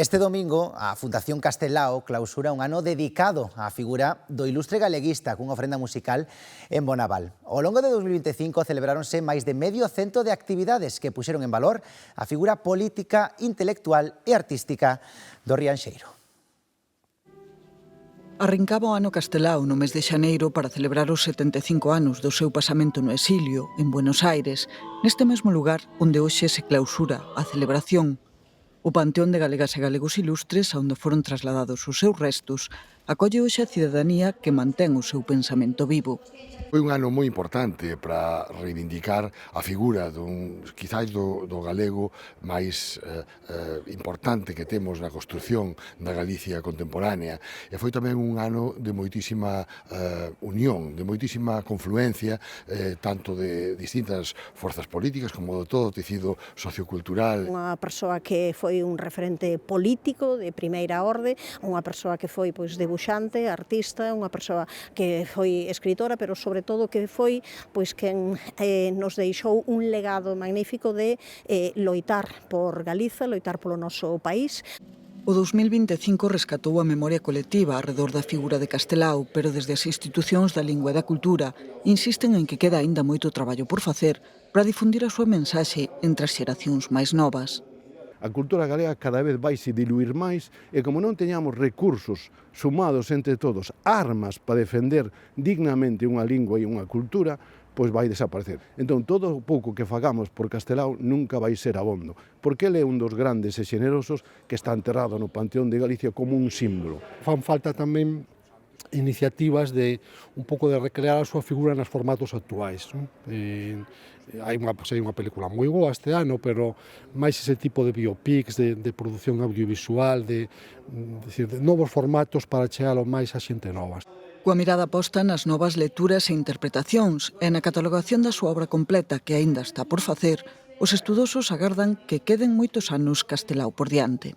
Este domingo, a Fundación Castelao clausura un ano dedicado á figura do ilustre galeguista cunha ofrenda musical en Bonaval. Ao longo de 2025 celebráronse máis de medio cento de actividades que puxeron en valor a figura política, intelectual e artística do Rianxeiro. Arrancaba o ano Castelao no mes de xaneiro para celebrar os 75 anos do seu pasamento no exilio, en Buenos Aires, neste mesmo lugar onde hoxe se clausura a celebración. O Panteón de Galegas e Galegos Ilustres, onde foron trasladados os seus restos, acolle hoxe a cidadanía que mantén o seu pensamento vivo. Foi un ano moi importante para reivindicar a figura quizás do galego máis importante que temos na construción da Galicia contemporánea. E foi tamén un ano de moitísima unión, de moitísima confluencia, tanto de distintas forzas políticas como de todo o tecido sociocultural. Unha persoa que foi un referente político de primeira orde, unha persoa que foi debuxante, artista, unha persoa que foi escritora, pero sobre todo que foi quen nos deixou un legado magnífico de loitar por Galiza, loitar polo noso país. O 2025 rescatou a memoria colectiva arredor da figura de Castelao, pero desde as institucións da lingua e da cultura insisten en que queda aínda moito traballo por facer para difundir a súa mensaxe entre as xeracións máis novas. A cultura galega cada vez vai se diluir máis e como non teñamos recursos sumados entre todos, armas para defender dignamente unha lingua e unha cultura, pois vai desaparecer. Entón, todo o pouco que fagamos por Castelao nunca vai ser abondo, porque ele é un dos grandes e xenerosos que está enterrado no Panteón de Galicia como un símbolo. Fan falta tamén iniciativas de un pouco de recrear a súa figura nos formatos actuais. Hai unha película moi boa este ano, pero máis ese tipo de biopics, de produción audiovisual, de novos formatos para chegar máis a xente nova. Coa mirada posta nas novas lecturas e interpretacións e na catalogación da súa obra completa que aínda está por facer, os estudosos agardan que queden moitos anos Castelao por diante.